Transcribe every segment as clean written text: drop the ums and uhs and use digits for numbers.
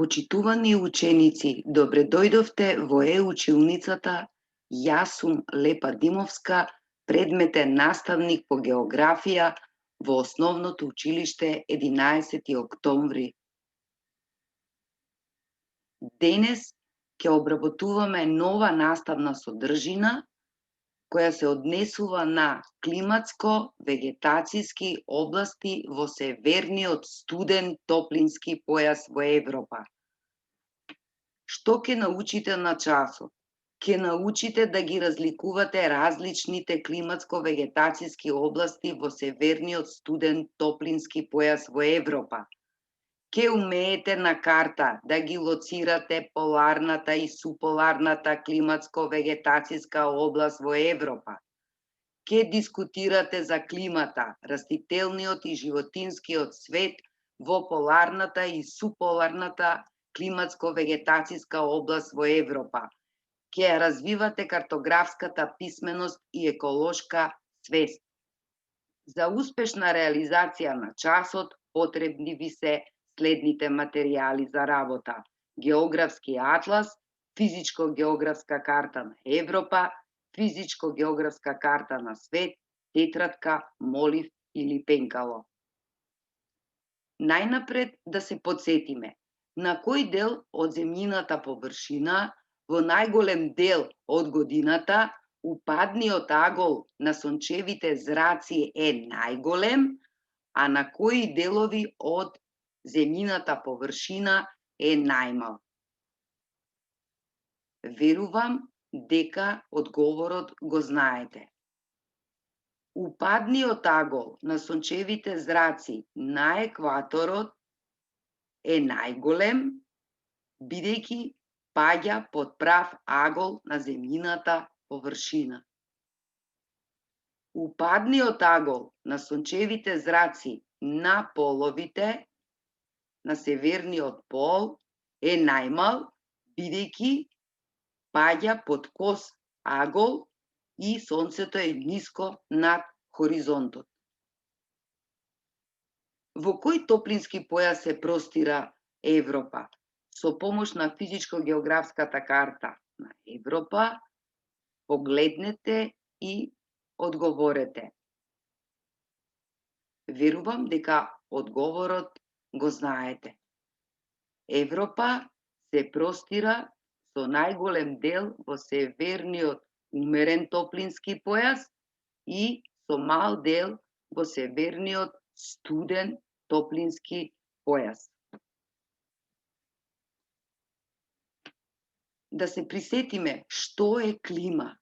Почитувани ученици, добре дојдовте во училницата. Јас сум Лепа Димовска, предметен наставник по географија во Основното училиште 11 октомври. Денес ќе обработуваме нова наставна содржина која се однесува на климатско-вегетацијски области во северниот студен топлински појас во Европа. Што ќе научите на часот? Ќе научите да ги разликувате различните климатско-вегетацијски области во северниот студен топлински појас во Европа. Ќе умеете на карта да ги лоцирате поларната и суполарната климатско-вегетацијска област во Европа. Ќе дискутирате за климата, растителниот и животинскиот свет во поларната и суполарната климатско-вегетацијска област во Европа. Ќе ја развивате картографската писменост и еколошка свест. За успешна реализација на часот потребни ви се следните материјали за работа: географски атлас, физичко-географска карта на Европа, физичко-географска карта на свет, тетрадка, молив или пенкало. Најнапред да се потсетиме на кој дел од земјината површина во најголем дел од годината упадниот агол на сончевите зраци е најголем, а на кои делови од земјината површина е најмал. Верувам дека одговорот го знаете. Упадниот агол на сончевите зраци на екваторот е најголем, бидејќи паѓа под прав агол на земјината површина. Упадниот агол на сончевите зраци на половите на северниот пол е најмал, бидејќи паѓа под кос агол и сонцето е ниско над хоризонтот. Во кој топлински појас се простира Европа? Со помош на физичко-географската карта на Европа, погледнете и одговорете. Верувам дека одговорот го знаете. Европа се простира со најголем дел во северниот умерен топлински појас и со мал дел во северниот студен топлински појас. Да се присетиме што е клима.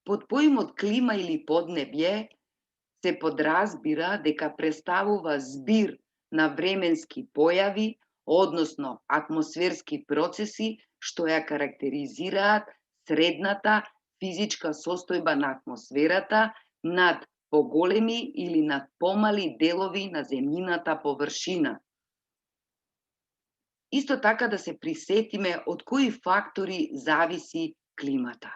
Под поимот клима или поднебје се подразбира дека представува збир на временски појави, односно атмосферски процеси што ја карактеризираат средната физичка состојба на атмосферата над поголеми или над помали делови на земјината површина. Исто така да се присетиме од кои фактори зависи климата.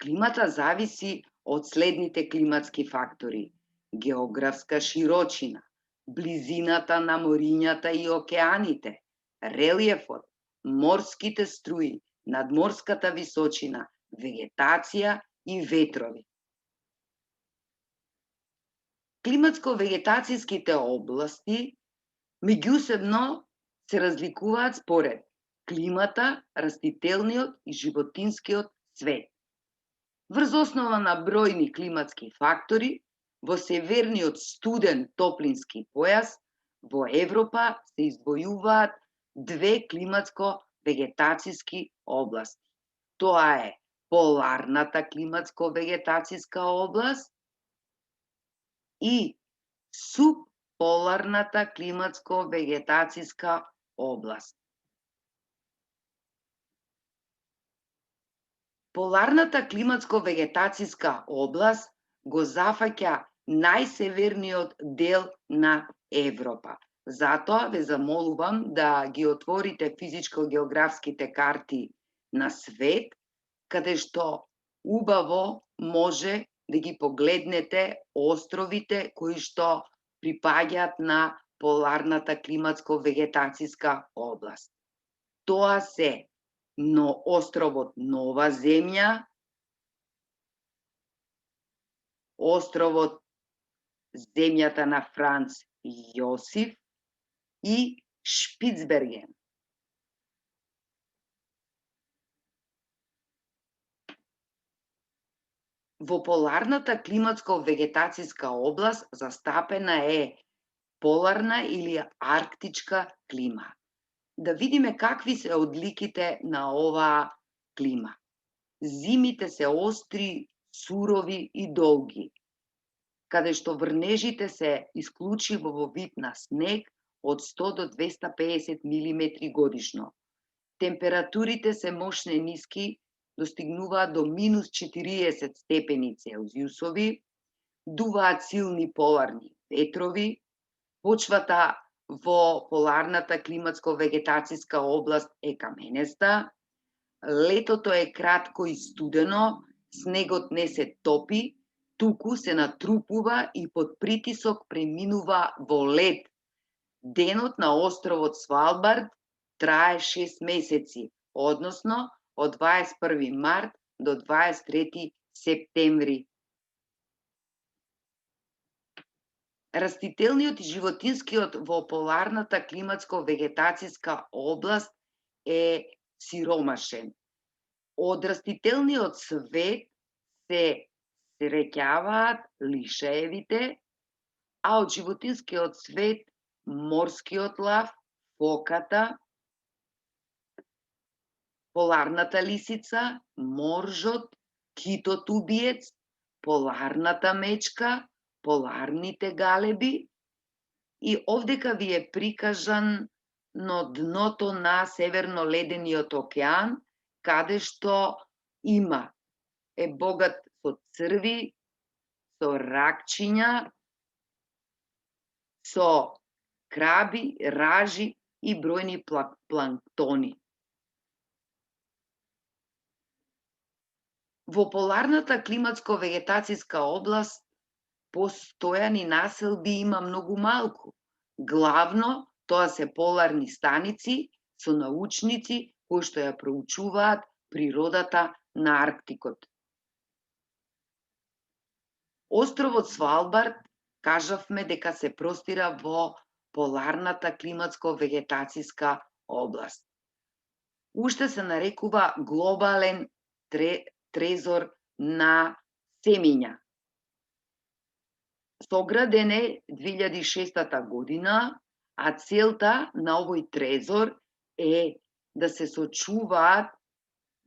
Климата зависи од следните климатски фактори: географска широчина, близината на морињата и океаните, релиефот, морските струи, надморската височина, вегетација и ветрови. Климатско-вегетацијските области меѓусебно се разликуваат според климата, растителниот и животинскиот свет. Врз основа на бројни климатски фактори, во северниот студен топлински појас во Европа се издвојуваат две климатско-вегетацијски области. Тоа е поларната климатско-вегетацијска област и субполарната климатско-вегетацијска област. Поларната климатско-вегетацијска област го зафаќа најсеверниот дел на Европа. Затоа ве замолувам да ги отворите физичко-географските карти на свет, каде што убаво може да ги погледнете островите кои што припаѓаат на поларната климатско-вегетацијска област. Тоа се островот Нова Земја, островот земјата на Франц Јосиф и Шпицберген. Во поларната климатско-вегетацијска област застапена е поларна или арктичка клима. Да видиме какви се одликите на оваа клима. Зимите се остри, сурови и долги, каде што врнежите се исклучиво во вид на снег од 100 до 250 милиметри годишно. Температурите се мошне ниски, достигнуваат до минус 40 степени Целзиусови, дуваат силни поларни ветрови, почвата во поларната климатско-вегетацијска област е каменеста, летото е кратко и студено, снегот не се топи, туку се натрупува и под притисок преминува во лед. Денот на островот Свалбард трае 6 месеци, односно од 21 март до 23 септември. Растителниот и животинскиот во поларната климатско-вегетацијска област е сиромашен. Од растителниот свет се среќаваат лишаевите, а од животинскиот свет морскиот лав, фоката, поларната лисица, моржот, китот убиец, поларната мечка, поларните галеби и овдека ви е прикажано дното на Северно-ледениот океан, каде што е богат со црви, со ракчиња, со краби, ражи и бројни планктони. Во поларната климатско-вегетацијска област постојани населби има многу малку. Главно тоа се поларни станици со научници кои што ја проучуваат природата на Арктикот. Островот Свалбард кажавме дека се простира во поларната климатско-вегетацијска област. Уште се нарекува глобален трезор на семиња. Сограден е 2006 година, а целта на овој трезор е да се сочуваат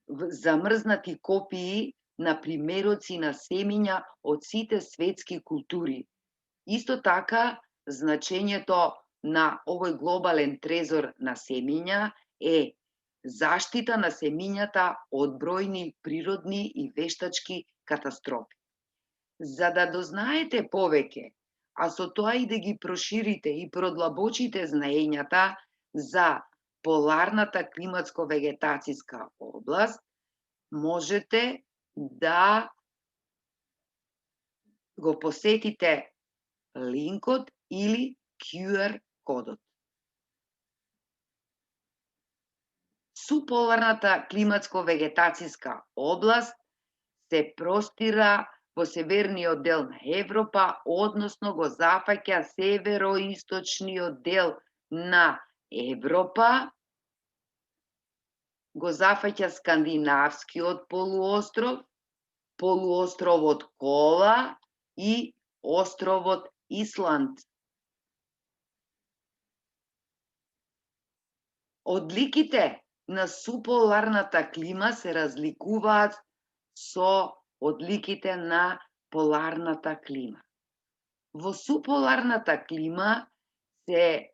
замрзнати копии на примероци на семиња од сите светски култури. Исто така, значењето на овој глобален трезор на семиња е заштита на семињата од бројни природни и вештачки катастрофи. За да дознаете повеќе, а со тоа и да ги проширите и продлабочите знаењата за поларната климатско-вегетацијска област, можете да го посетите линкот или QR кодот. Суполарната климатско-вегетацијска област се простира во северниот дел на Европа, односно го зафаќа североисточниот дел на Европа, го зафаќа скандинавскиот полуостров, полуостровот Кола и островот Исланд. Одликите на суполарната клима се разликуваат со одликите на поларната клима. Во суполарната клима се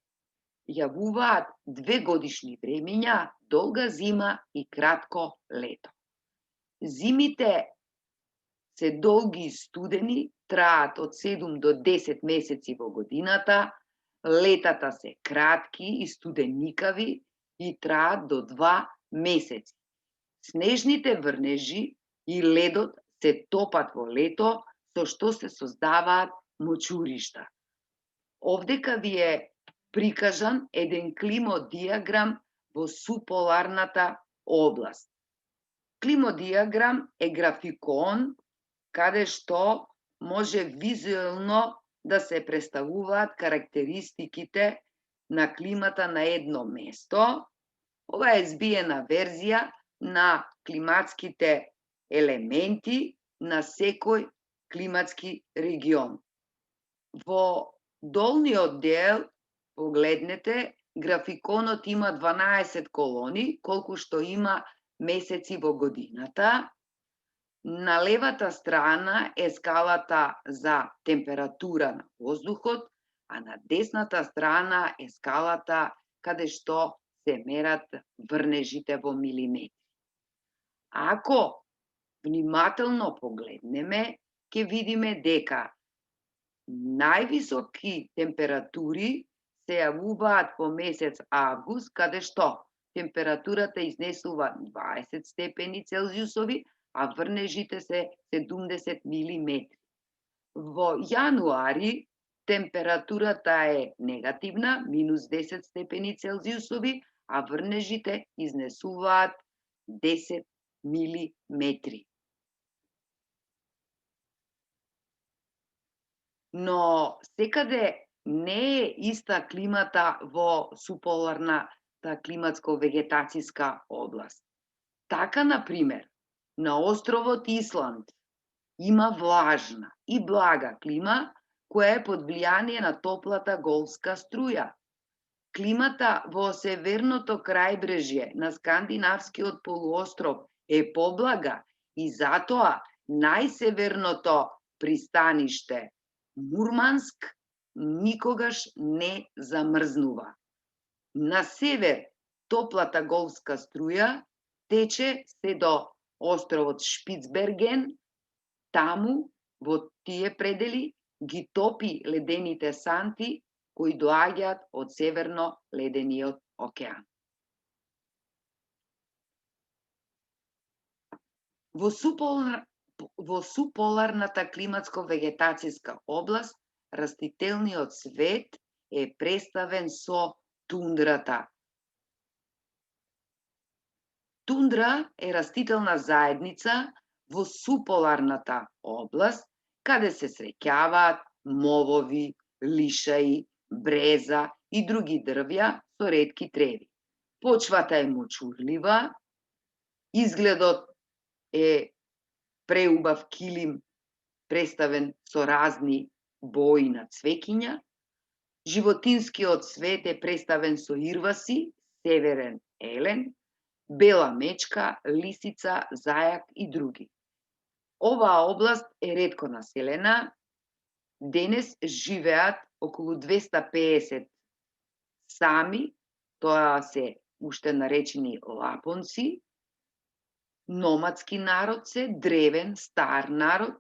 јавуваат 2 годишни времења, долга зима и кратко лето. Зимите се долги и студени, траат од 7 до 10 месеци во годината, летата се кратки и студеникави и траат до 2 месеци. Снежните врнежи и ледот се топат во лето, со што се создаваат мочуришта. Овдека ви е прикажан еден климодиаграм во суполарната област. Климодиаграм е графикон каде што може визуелно да се представуваат карактеристиките на климата на едно место. Ова е збиена верзија на климатските елементи на секој климатски регион. Во долниот дел, погледнете, графиконот има 12 колони, колку што има месеци во годината. На левата страна е скалата за температура на воздухот, а на десната страна е скалата каде што се мерат врнежите во милиметри. Ако внимателно погледнеме, ќе видиме дека највисоки температури се јавуваат по месец август, каде што температурата изнесува 20 степени Целзиусови, а врнежите се 70 милиметри. Во јануари температурата е негативна, минус 10 степени Целзиусови, а врнежите изнесуваат 10 милиметри. Но секаде не е иста климата во суполарната климатско-вегетацијска област. Така, например, на островот Исланд има влажна и блага клима, која е под влијание на топлата голска струја. Климата во северното крајбрежје на скандинавскиот полуостров е поблага и затоа најсеверното пристаниште Мурманск никогаш не замрзнува. На север топлата голска струја тече се до островот Шпицберген, таму во тие предели ги топи ледените санти кои доаѓаат од северно ледениот океан. Во суполарната климатско-вегетацијска област растителниот свет е представен со тундрата. Тундра е растителна заедница во суполарната област, каде се среќаваат мовови, лишаи, бреза и други дрвја со ретки треви. Почвата е мочурлива, изгледот е преубав килим представен со разни бои на цвеќиња, животинскиот свет е представен со ирваси, северен елен, бела мечка, лисица, зајак и други. Оваа област е ретко населена. Денес живеат околу 250 сами, тоа се уште наречени лапонци, номадски народ се, древен, стар народ,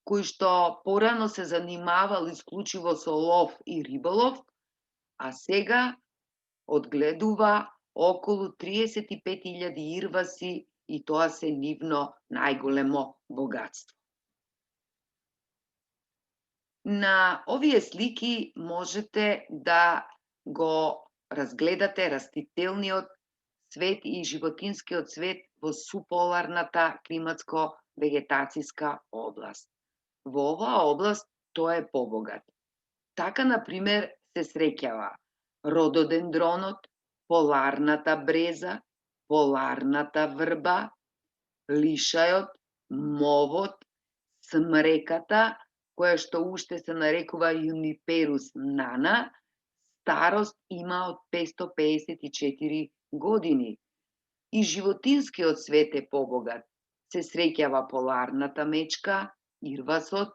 кој што порано се занимавал исклучиво со лов и риболов, а сега одгледува околу 35.000 ирваси и тоа се нивно најголемо богатство. На овие слики можете да го разгледате растителниот свет и животинскиот свет во суполарната климатско-вегетацијска област. Во оваа област тоа е побогат. Така, например, се среќава рододендронот, поларната бреза, поларната врба, лишајот, мовот, смреката, која што уште се нарекува Юниперус нана, старост има од 554 години. И животинскиот свет е побогат. Се среќава поларната мечка, ирвасот,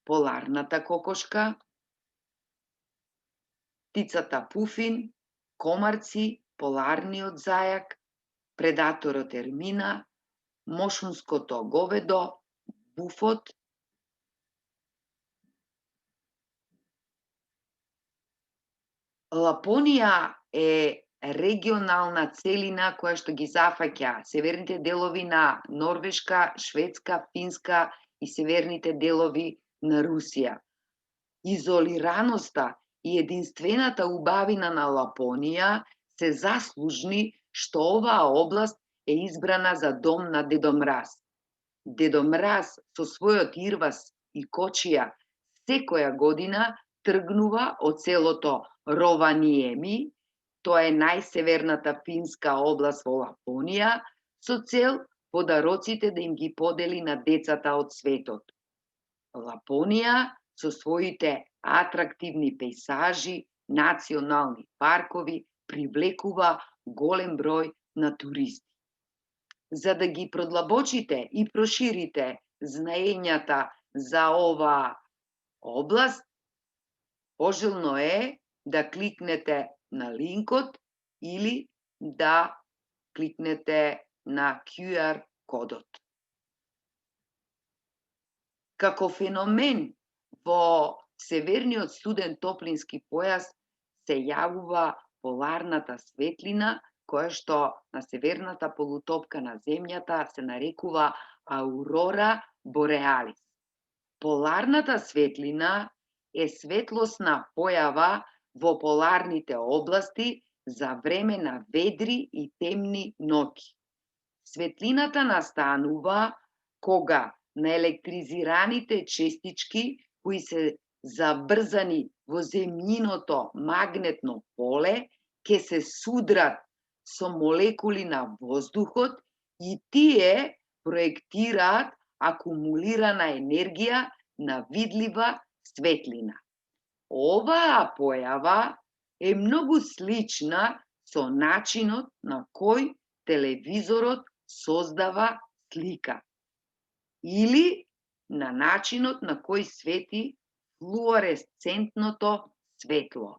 поларната кокошка, птицата пуфин, комарци, поларниот зајак, предаторот ермина, мошунското говедо, буфот. Лапонија е регионална целина која што ги зафаќа северните делови на Норвешка, Шведска, Финска и северните делови на Русија. Изолираноста и единствената убавина на Лапонија се заслужни што оваа област е избрана за дом на Дедо Мраз. Дедо Мраз со својот ирвас и кочија секоја година тргнува од селото Рованиеми, тоа е најсеверната финска област во Лапонија, со цел подароците да им ги подели на децата од светот. Лапонија со своите атрактивни пејсажи, национални паркови, привлекува голем број на туристи. За да ги продлабочите и проширите знаењата за оваа област, пожелно е да кликнете на линкот или да кликнете на QR кодот. Како феномен во северниот студен топлински појас се јавува поларната светлина, која што на северната полутопка на земјата се нарекува аурора бореалис. Поларната светлина е светлосна појава во поларните области за време на ведри и темни ноќи. Светлината настанува кога наелектризираните честички кои се забрзани во земјиното магнетно поле ќе се судрат со молекули на воздухот и тие проектираат акумулирана енергија на видлива светлина. Оваа појава е многу слична со начинот на кој телевизорот создава слика или на начинот на кој свети флуоресцентното светло.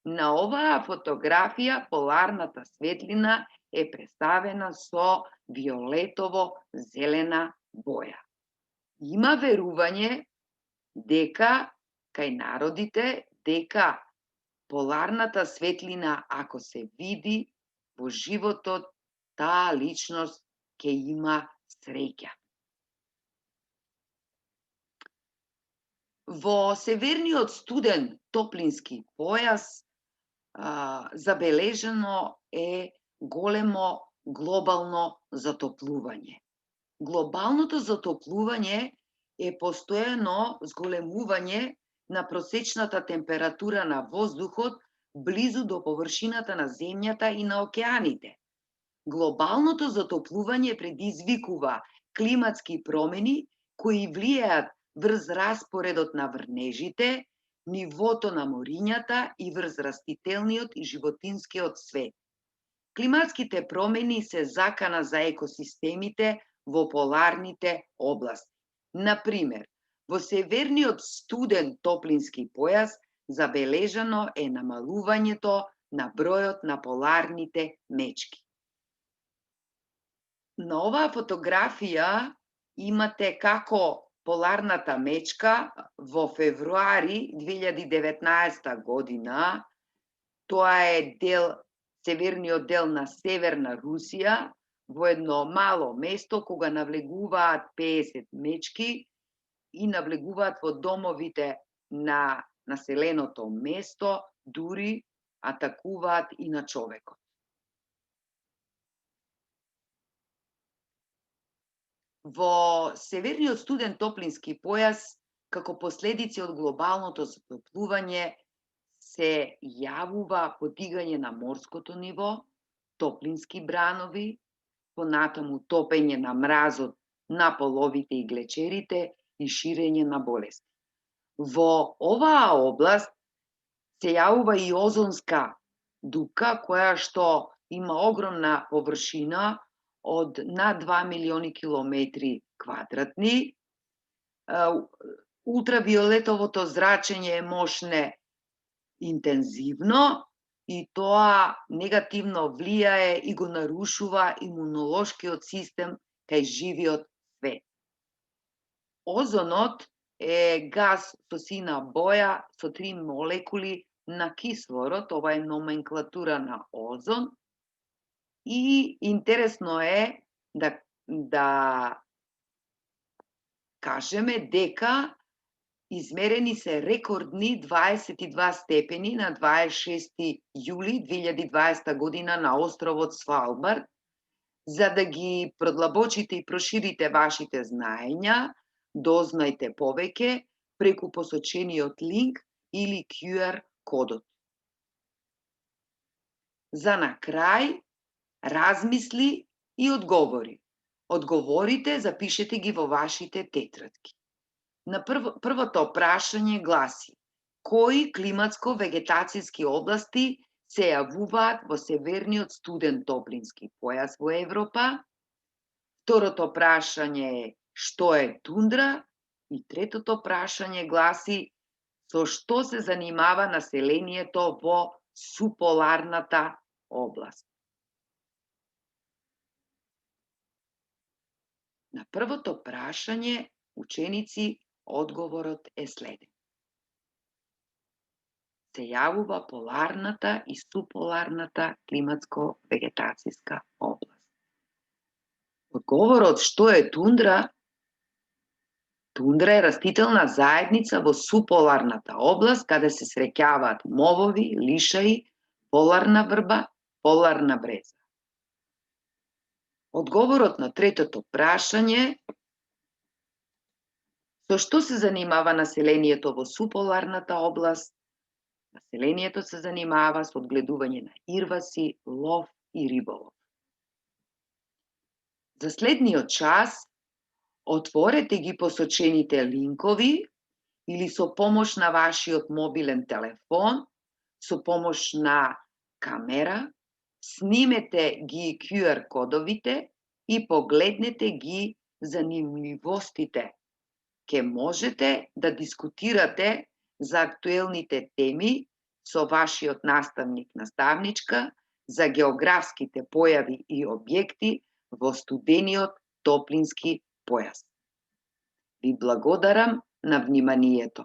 На оваа фотографија поларната светлина е представена со виолетово-зелена боја. Има верување дека кај народите дека поларната светлина ако се види во животот, таа личност ќе има среќа. Во северниот студен топлински појас забележано е големо глобално затоплување. Глобалното затоплување е постојано зголемување на просечната температура на воздухот близу до површината на земјата и на океаните. Глобалното затоплување предизвикува климатски промени кои влијаат врз распоредот на врнежите, нивото на морињата и врз растителниот и животинскиот свет. Климатските промени се закана за екосистемите во поларните области. Например, во северниот студен топлински појас забележано е намалувањето на бројот на поларните мечки. На оваа фотографија имате како поларната мечка во февруари 2019 година, тоа е северниот дел на северна Русија, во едно мало место кога навлегуваат 50 мечки и навлегуваат во домовите на населеното место, дури атакуваат и на човекот. Во северниот студен топлински појас, како последици од глобалното затоплување, се јавува подигање на морското ниво, топлински бранови, понатаму топење на мразот на половите и глечерите и ширење на болести. Во оваа област се јавува и озонска дупка, која што има огромна површина од над 2 милиони километри квадратни. Ултравиолетовото зрачење е мошне интензивно и тоа негативно влијае и го нарушува имунолошкиот систем кај живиот свет. Озонот е гас со сина боја со 3 молекули на кислород, ова е номенклатура на озон. И интересно е да кажеме дека измерени се рекордни 22 степени на 26 јули 2020 година на островот Свалбард. За да ги продлабочите и проширите вашите знаења, дознајте повеќе преку посочениот линк или QR кодот. За на крај, размисли и одговори. Одговорите, запишете ги во вашите тетрадки. На првото прашање гласи: кои климатско-вегетацијски области се јавуваат во северниот студен топлински појас во Европа? Второто прашање е: што е тундра? И третото прашање гласи: со што се занимава населението во суполарната област? На првото прашање, ученици, одговорот е следен. Се јавува поларната и суполарната климатско-вегетацијска област. Одговорот што е тундра? Тундра е растителна заедница во суполарната област, каде се среќаваат мовови, лишаи, поларна врба, поларна бреза. Одговорот на третото прашање: со што се занимава населението во суполарната област? Населението се занимава со одгледување на ирваси, лов и риболов. За следниот час, отворете ги посочените линкови или со помош на вашиот мобилен телефон, со помош на камера, снимете ги QR кодовите и погледнете ги занимливостите. Ке можете да дискутирате за актуелните теми со вашиот наставник-наставничка за географските појави и објекти во студениот топлински појас. Ви благодарам на вниманието.